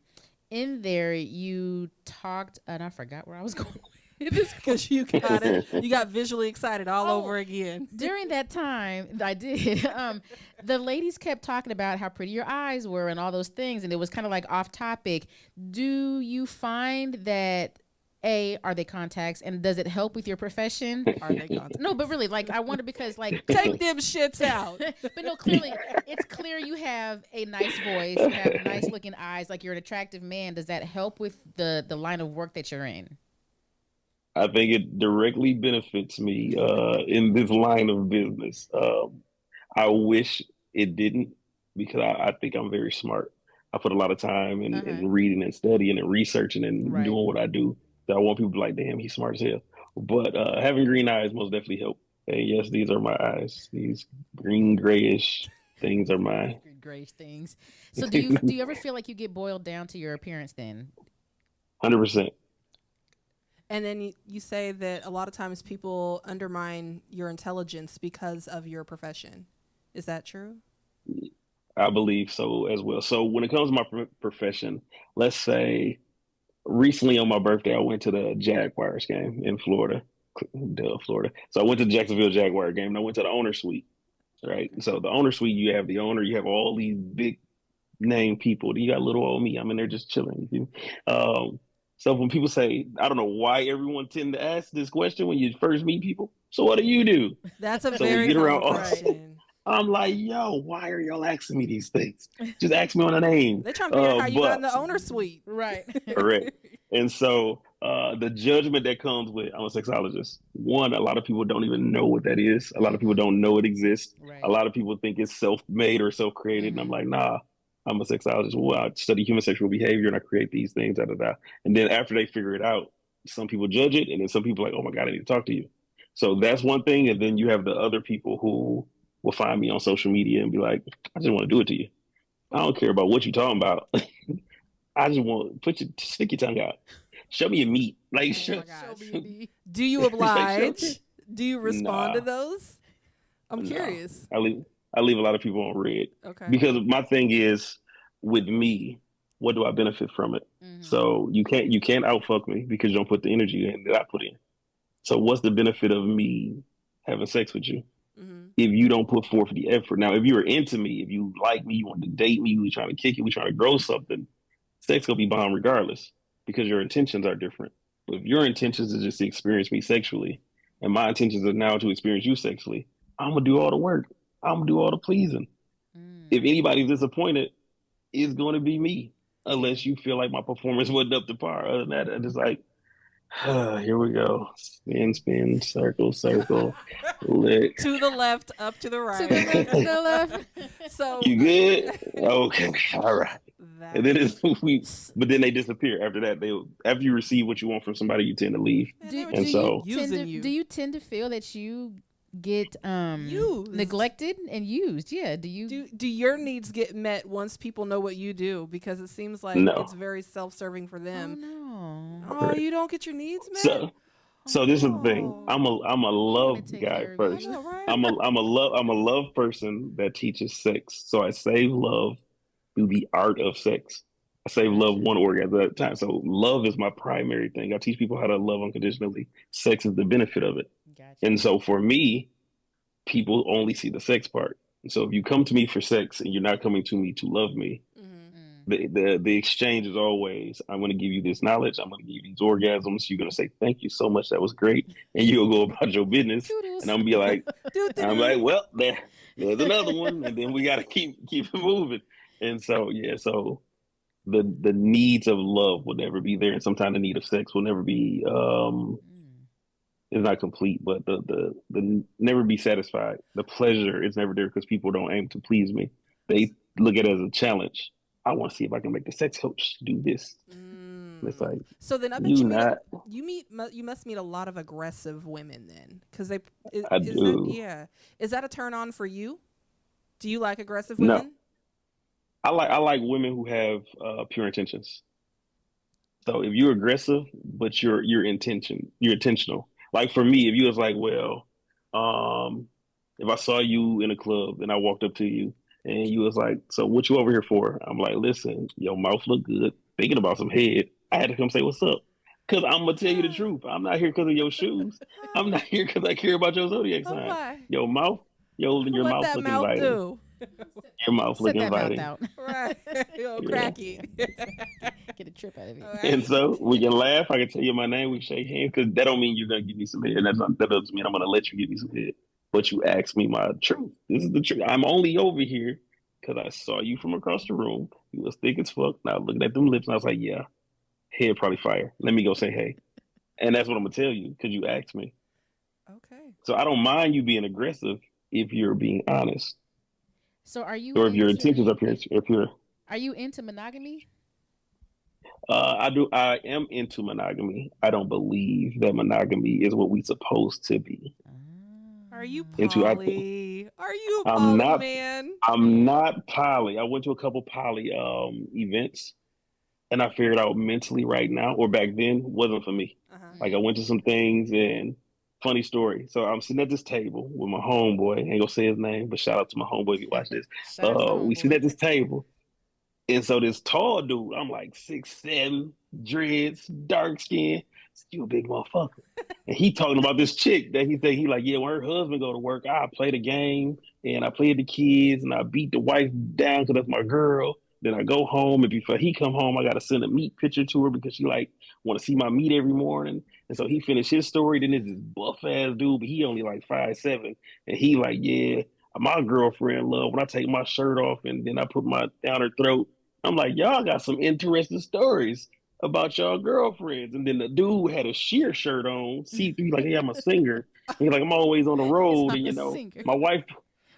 In there, you talked, and I forgot where I was going. Because you got visually excited all over again. During that time, I did. The ladies kept talking about how pretty your eyes were and all those things, and it was kind of like off topic. Do you find that are they contacts, and does it help with your profession? Are they contacts? No, but really, like I wonder because like take them shits out. But no, clearly it's clear you have a nice voice, you have nice looking eyes, like you're an attractive man. Does that help with the line of work that you're in? I think it directly benefits me in this line of business. I wish it didn't, because I think I'm very smart. I put a lot of time in reading and studying and researching and doing what I do. That I want people to be like, damn, he's smart as hell. But having green eyes most definitely help. And yes, these are my eyes. These green, grayish things are mine. Grayish things. So do you ever feel like you get boiled down to your appearance then? 100%. And then you say that a lot of times people undermine your intelligence because of your profession. Is that true? I believe so as well. So when it comes to my profession, let's say recently on my birthday, I went to the Jaguars game in Florida. Florida. So I went to the Jacksonville Jaguar game, and I went to the owner suite, right? So the owner suite, you have the owner, you have all these big name people. Then you got little old me. I'm in there just chilling. So when people say, I don't know why everyone tend to ask this question when you first meet people. So what do you do? That's a very common question. I'm like, yo, why are y'all asking me these things? Just ask me on a name. They're trying to figure out how you got in the owner suite. Right. Correct. And so the judgment that comes with, I'm a sexologist. One, a lot of people don't even know what that is. A lot of people don't know it exists. Right. A lot of people think it's self-made or self-created. And I'm like, nah, I'm a sexologist. Well, I study human sexual behavior and I create these things, And then after they figure it out, some people judge it. And then some people are like, oh my God, I need to talk to you. So that's one thing. And then you have the other people who will find me on social media and be like, I just want to do it to you. I don't care about what you're talking about. I just want stick your tongue out. Show me your meat. Like, show me. Do you oblige? Do you respond to those? I'm curious. I leave a lot of people on red. Okay. Because my thing is, with me, what do I benefit from it? Mm-hmm. So you can't outfuck me because you don't put the energy in that I put in. So what's the benefit of me having sex with you if you don't put forth the effort? Now, if you were into me, if you like me, you want to date me, we trying to kick it, we trying to grow something, sex gonna be bomb regardless because your intentions are different. But if your intentions is just to experience me sexually, and my intentions are now to experience you sexually, I'm gonna do all the work. I'm gonna do all the pleasing. If anybody's disappointed, it's gonna be me, unless you feel like my performance wasn't up to par. Other than that, I'm just like, here we go. Spin, circle. Lick. To the left, up to the right. To the left. So you good? Okay, all right. And then but then they disappear after that. After you receive what you want from somebody, you tend to leave. Do you tend to feel that you get neglected and used? Yeah. Do your needs get met once people know what you do? Because it seems like it's very self-serving for them. Oh no. Oh, you don't get your needs met? So this is the thing. I'm a love guy first. Know, right? I'm a love person that teaches sex. So I save love through the art of sex. I save love one orgasm at a time. So love is my primary thing. I teach people how to love unconditionally. Sex is the benefit of it. Gotcha. And so for me, people only see the sex part. And so if you come to me for sex and you're not coming to me to love me, the exchange is always, I'm going to give you this knowledge. I'm going to give you these orgasms. You're going to say, thank you so much. That was great. And you'll go about your business. Toodles. And I'm going to be like, well, there's another one. And then we got to keep it moving. And so, so the needs of love will never be there. And sometimes the need of sex will never be, it's not complete, but the never be satisfied. The pleasure is never there because people don't aim to please me. They look at it as a challenge. I want to see if I can make the sex coach do this. It's like, so then I bet you must meet a lot of aggressive women then, because I do. Is that a turn on for you? Do you like aggressive women? No, I like women who have pure intentions. So if you're aggressive, but you're intentional. Like for me, if you was like, well, if I saw you in a club and I walked up to you and you was like, so what you over here for? I'm like, listen, your mouth look good. Thinking about some head. I had to come say what's up. Because I'm going to tell you the truth. I'm not here because of your shoes. I'm not here because I care about your zodiac sign. Your mouth, your mouth look inviting. Do? Your mouth look inviting. Mouth out. Right. Cracky. Get a trip out of it. Right. And so we can laugh. I can tell you my name. We can shake hands because that don't mean you're going to give me some head. That doesn't mean I'm going to let you give me some head. But you asked me my truth. This is the truth. I'm only over here because I saw you from across the room. You was thick as fuck. Now looking at them lips, and I was like, yeah, head probably fire. Let me go say hey. And that's what I'm going to tell you because you asked me. Okay. So I don't mind you being aggressive if you're being honest. So are you? Or if your intentions are pure. Are you into monogamy? I do. I am into monogamy. I don't believe that monogamy is what we're supposed to be. Are you poly? Are you a I'm poly not, man? I'm not poly. I went to a couple poly events, and I figured out mentally right now, or back then, wasn't for me. Like I went to some things, and funny story. So I'm sitting at this table with my homeboy. I ain't gonna say his name, but shout out to my homeboy if you watch this. We sit at this table. And so this tall dude, I'm like 6'7", dreads, dark skin. You a big motherfucker. And he talking about this chick that he like, yeah, when her husband go to work, I play the game and I play the kids and I beat the wife down because that's my girl. Then I go home and before he come home, I gotta send a meat picture to her because she like want to see my meat every morning. And so he finished his story. Then there's this buff ass dude, but he only like 5'7", and he like, yeah, my girlfriend love when I take my shirt off and then I put my down her throat. I'm like, y'all got some interesting stories about y'all girlfriends. And then the dude had a sheer shirt on, see-through, like, hey, I'm a singer. He's like, I'm always on the road, and my wife,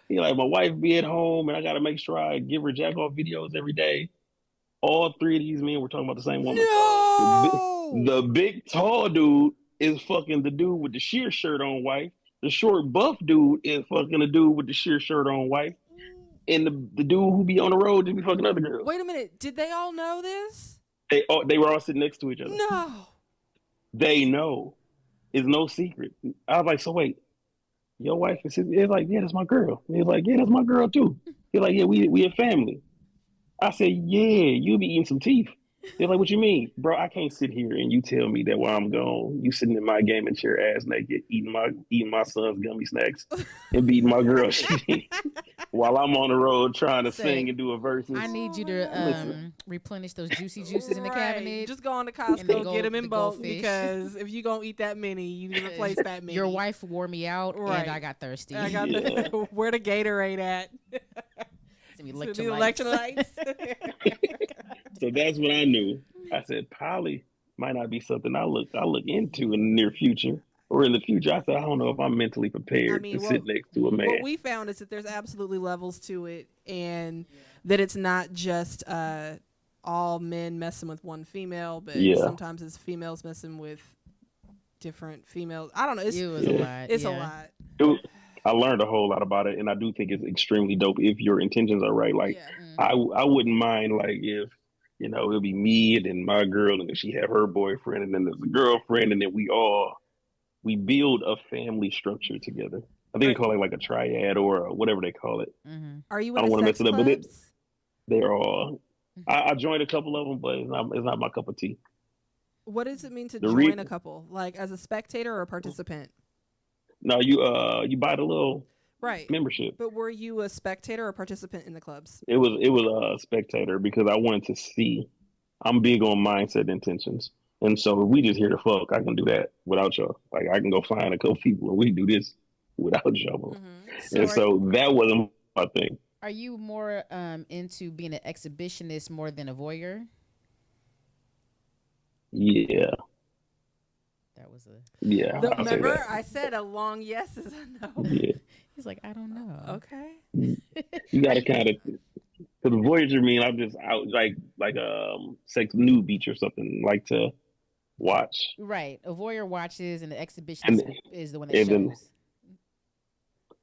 my wife be at home, and I got to make sure I give her jack off videos every day. All three of these men were talking about the same woman. No! The big tall dude is fucking the dude with the sheer shirt on wife. The short buff dude is fucking the dude with the sheer shirt on wife. And the dude who be on the road just be fucking other girls. Wait a minute. Did they all know this? They were all sitting next to each other. No. They know. It's no secret. I was like, so wait, your wife is like, yeah, that's my girl. And he's like, yeah, that's my girl too. He's like, yeah, we a family. I said, yeah, you be eating some teeth. They're like, what you mean? Bro, I can't sit here and you tell me that while I'm gone, you sitting in my gaming chair ass naked, eating my son's gummy snacks and beating my girl shit while I'm on the road trying to sing and do a verses. I need you to replenish those juicy juices in the cabinet. Just go on to Costco, get them in bulk, because if you're going to eat that many, you need to replace that many. Your wife wore me out and I got thirsty. I got where the Gatorade at? Electrolytes. So that's what I knew. I said, poly might not be something I look into in the near future or in the future. I said, I don't know if I'm mentally prepared to sit next to a man. What we found is that there's absolutely levels to it, and that it's not just all men messing with one female, but sometimes it's females messing with different females. I don't know. It's a lot. I learned a whole lot about it, and I do think it's extremely dope if your intentions are right. Like, Yeah. I wouldn't mind like if it'll be me and then my girl, and then she have her boyfriend, and then there's a girlfriend, and then we build a family structure together. I think they call it like a triad or whatever they call it. Are you I in don't a want to mess sex it up, but clubs? they're all. I joined a couple of them, but it's not my cup of tea. What does it mean to The join a re couple? Like as a spectator or a participant? No, you buy the little Right. membership. But were you a spectator or participant in the clubs? It was a spectator because I wanted to see. I'm big on mindset intentions, and so if we just here to fuck, I can do that without y'all. Like I can go find a couple people and we can do this without y'all. So And so that wasn't my thing. are you more into being an exhibitionist more than a voyeur? Yeah, That was a yeah, I'll say Remember, that. I said a long yes is a no. Yeah, He's like, I don't know. Okay. you got to kind of. Because Voyager mean I'm just out like sex nude beach or something like to watch, Right. A voyeur watches and the and exhibitionist is the one that and then shows,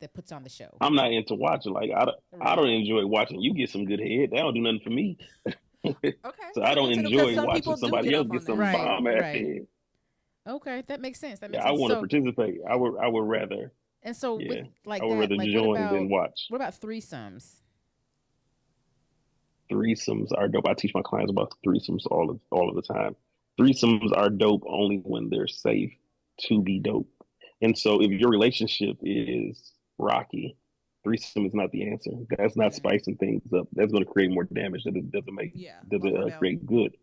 that puts on the show. I'm not into watching. Like I Right. don't enjoy watching you get some good head. That don't do nothing for me. Okay. So I So don't good to know because enjoy some watching people do somebody get else off get on that. some Right. bomb ass Right. head. Okay, that makes sense. That Yeah, makes I sense. want to So participate. I would rather. and so with Yeah, I like would that, rather like join than watch. what about threesomes? Threesomes are dope. I teach my clients about threesomes all of the time. Threesomes are dope only when they're safe to be dope. And so if your relationship is rocky, threesome is not the answer. That's not Mm, spicing things up. That's going to create more damage that it doesn't make Yeah. doesn't No doubt. create good.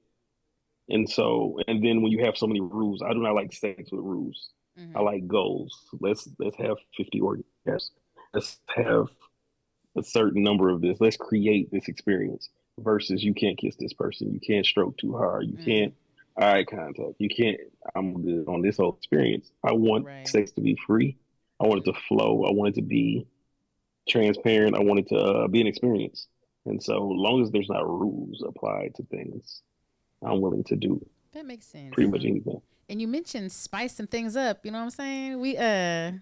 And so, and then when you have so many rules, I do not like sex with rules. I mm-hmm. like goals. Let's have 50 orgasms. Let's have a certain number of this. Let's create this experience versus you can't kiss this person. You can't stroke too hard. You Mm, can't eye contact. You can't. I'm good on this whole experience. I want right. sex to be free. I want it Mm, to flow. I want it to be transparent. I want it to be an experience. And so, long as there's not rules applied to things, I'm willing to do that makes pretty sense. much anything. And you mentioned spicing things up. You know what I'm saying? We got a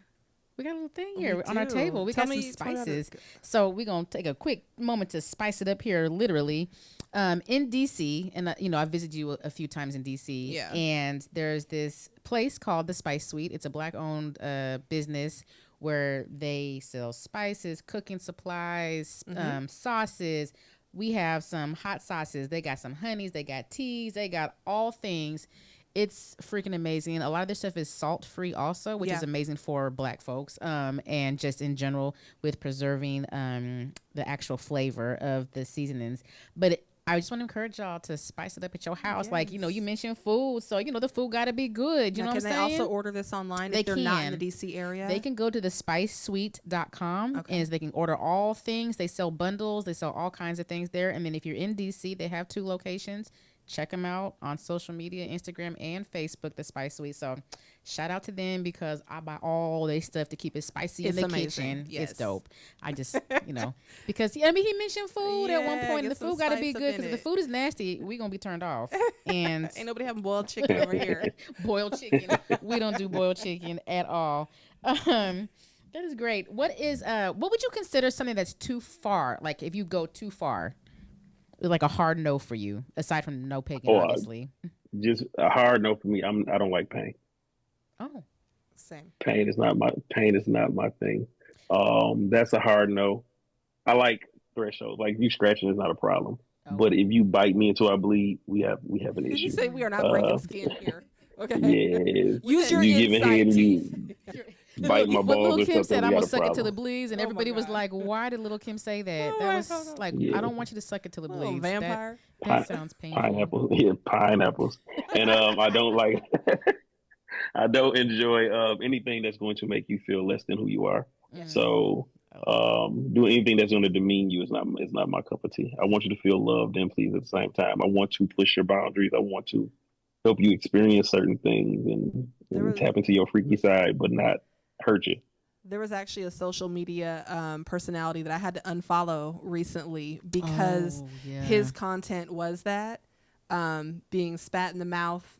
little thing We here on our table. do. We got some spices. So we're going to take a quick moment to spice it up here, literally. In DC, and I visited you a few times in DC. Yeah. And there's this place called the Spice Suite. It's a black-owned business where they sell spices, cooking supplies, sauces. We have some hot sauces. They got some honeys. They got teas. They got all things. It's freaking amazing. A lot of their stuff is salt free also, which is amazing for black folks. And just in general with preserving the actual flavor of the seasonings. But I just want to encourage y'all to spice it up at your house. Yes. Like, you mentioned food. So, the food got to be good. You know what I'm saying? Can they also order this online if they're not in the DC area? They can go to the spicesuite.com and they can order all things. They sell bundles. They sell all kinds of things there. And then if you're in DC, they have 2 locations. Check them out on social media, Instagram and Facebook, the Spice Suite. So shout out to them because I buy all their stuff to keep it spicy in the kitchen. Yes. It's dope. I just, because he mentioned food at one point and the food got to be good because if the food is nasty, we're going to be turned off. And ain't nobody having boiled chicken over here. Boiled chicken. We don't do boiled chicken at all. That is great. What would you consider something that's too far? Like if you go too far? Like a hard no for you, aside from no pegging, obviously. Just a hard no for me. I don't like pain. Oh, same. Pain is not my thing. That's a hard no. I like threshold. Like you scratching is not a problem. okay. But if you bite me until I bleed, we have an Did issue. you say we are not breaking skin here? Okay. Yeah. Use your you giving head and teeth. you bite my What balls Little or Kim something. said, We I'm got gonna a suck it till problem. it bleeds, and everybody was like, "Why did Little Kim say that?" That was like, Yeah. I don't want you to suck it till it bleeds. Vampire. That sounds painful. Pineapples, yeah, pineapples, and I don't like. I don't enjoy anything that's going to make you feel less than who you are. So doing anything that's going to demean you is not my cup of tea. I want you to feel loved and pleased at the same time. I want to push your boundaries. I want to help you experience certain things and tap into your freaky side, but not hurt you. There was actually a social media personality that I had to unfollow recently because his content was that being spat in the mouth,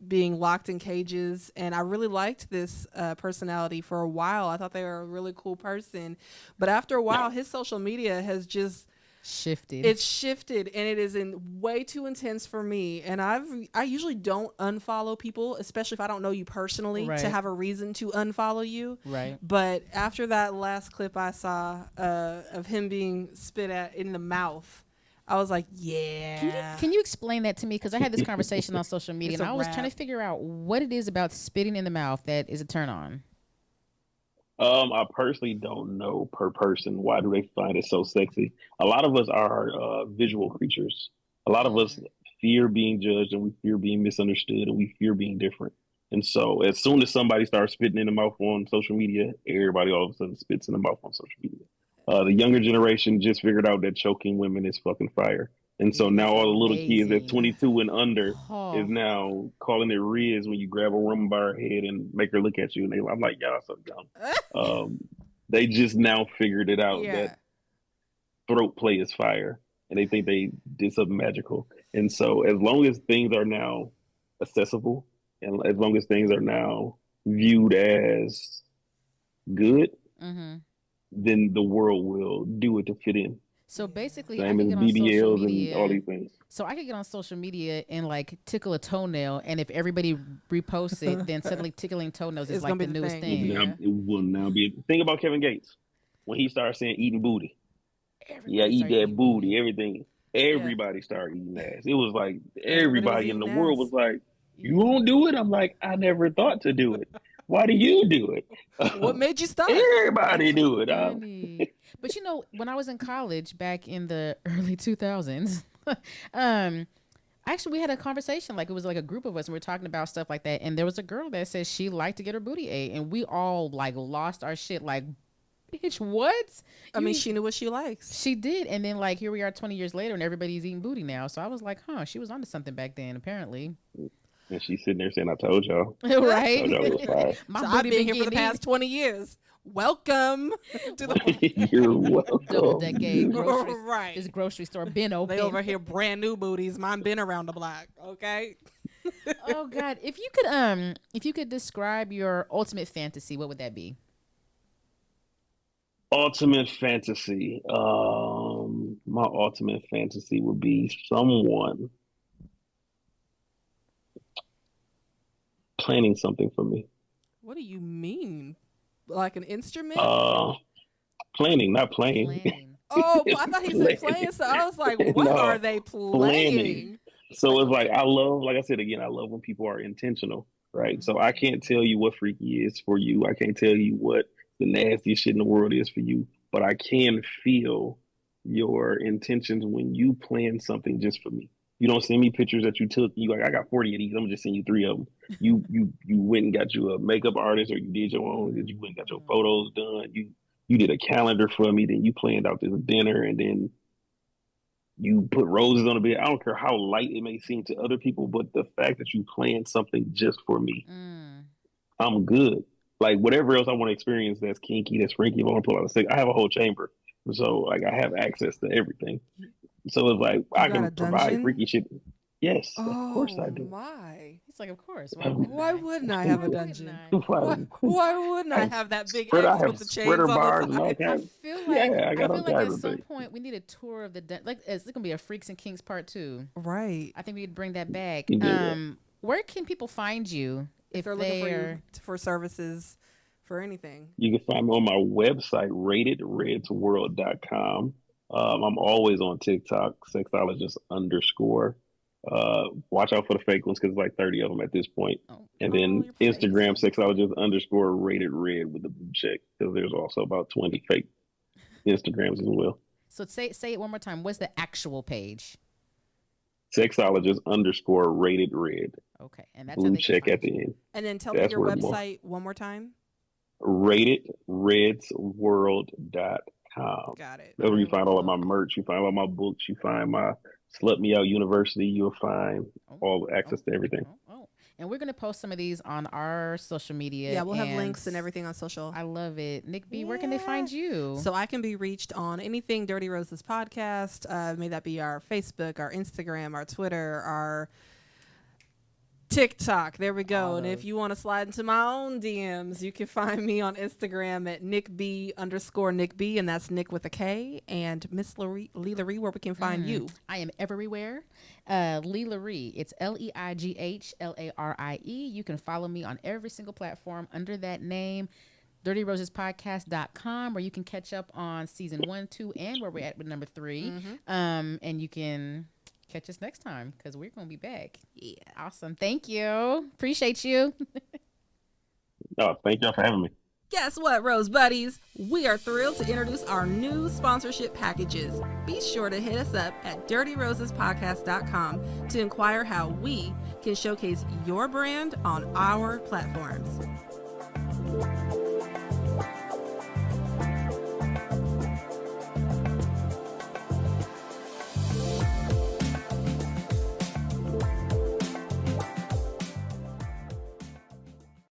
being locked in cages. And I really liked this personality for a while. I thought they were a really cool person. But after a while, his social media has just shifted. It's shifted, and it is way too intense for me. And I usually don't unfollow people, especially if I don't know you personally, to have a reason to unfollow you. Right. But after that last clip I saw of him being spit at in the mouth, I was like, yeah. Can you explain that to me? Because I had this conversation on social media, and I was trying to figure out what it is about spitting in the mouth that is a turn on. I personally don't know per person why do they find it so sexy. A lot of us are visual creatures. A lot of us fear being judged, and we fear being misunderstood, and we fear being different. And so, as soon as somebody starts spitting in the mouth on social media, everybody all of a sudden spits in the mouth on social media. The younger generation just figured out that choking women is fucking fire. And so now all the little kids at 22 and under is now calling it Riz when you grab a woman by her head and make her look at you. And I'm like, y'all so dumb. They just now figured it out that throat play is fire. And they think they did something magical. And so as long as things are now accessible and as long as things are now viewed as good, then the world will do it to fit in. So basically, I can get on social media, and all these things. So I could get on social media and like tickle a toenail, and if everybody reposts it, then suddenly tickling toenails is like the newest thing. It will now be. Think about Kevin Gates when he started saying eating booty. Eat that booty. Everything. Everybody started eating ass. It was like everybody in the world was like, "You won't do it." I'm like, I never thought to do it. Why do you do it? What made you start? Everybody do it. But you know, when I was in college back in the early 2000s, actually we had a conversation. Like it was like a group of us, and we were talking about stuff like that. And there was a girl that said she liked to get her booty ate, and we all like lost our shit. Like, bitch, what? I mean, she knew what she likes. She did, and then like here we are 20 years later, and everybody's eating booty now. So I was like, huh, she was onto something back then, apparently. And she's sitting there saying, I told y'all. Right. I told y'all it was fire. So I've been here for the past 20 years. Welcome to the You're welcome. Double decade grocery, right. This grocery store been open. They over here brand new booties. Mine been around the block. Okay. Oh God. If you could describe your ultimate fantasy, what would that be? Ultimate fantasy. My ultimate fantasy would be someone planning something for me. What do you mean? Like an instrument? Planning, not playing. Oh, I thought he said playing. So I was like, what are they planning? So it's like, I love when people are intentional, right? So I can't tell you what freaky is for you. I can't tell you what the nastiest shit in the world is for you, but I can feel your intentions when you plan something just for me. You don't send me pictures that you took. You like, I got 40 of these. I'm gonna just send you 3 of them. You went and got you a makeup artist, or you did your own. You went and got your photos done. You did a calendar for me. Then you planned out this dinner, and then you put roses on the bed. I don't care how light it may seem to other people, but the fact that you planned something just for me, I'm good. Like whatever else I want to experience that's kinky, that's freaky. If I want to pull out a stick, I have a whole chamber, so like I have access to everything. So it's like I can provide freaky shit. Yes, of course I do. My. It's like, of course. Why wouldn't I have a dungeon? Why wouldn't I have that big X with the chains on the side? I feel like at some point we need a tour of the like it's gonna be a Freaks and Kinks part 2. Right. I think we need to bring that back. Where can people find you if they're looking for services for anything? You can find me on my website, ratedredsworld.com. I'm always on TikTok, Sexologist _ watch out for the fake ones because it's like 30 of them at this point. And then Instagram, Sexologist _ rated red with the blue check because there's also about 20 fake Instagrams as well. So say it one more time. What's the actual page? Sexologist _ rated red. Okay, and that's blue check at the end. And then tell me your website one more time. ratedredsworld.com. Got it. That's where you find all of my merch. You find all my books. You find my Slut Me Out University. You'll find all access to everything. And we're going to post some of these on our social media. Yeah, we'll have links and everything on social. I love it. Nick B, where can they find you? So I can be reached on anything Dirty Roses Podcast. May that be our Facebook, our Instagram, our Twitter, our TikTok. There we go. And if you want to slide into my own DMs, you can find me on Instagram at NickB_NickB, and that's Nick with a K. And Miss Leela, where we can find you. I am everywhere. Leela, it's LEIGHLARIE. You can follow me on every single platform under that name. DirtyRosesPodcast.com, where you can catch up on season 1, 2, and where we're at with number 3. And you can catch us next time because we're going to be back. Yeah. Awesome. Thank you. Appreciate you. Thank y'all for having me. Guess what, Rose Buddies? We are thrilled to introduce our new sponsorship packages. Be sure to hit us up at DirtyRosesPodcast.com to inquire how we can showcase your brand on our platforms.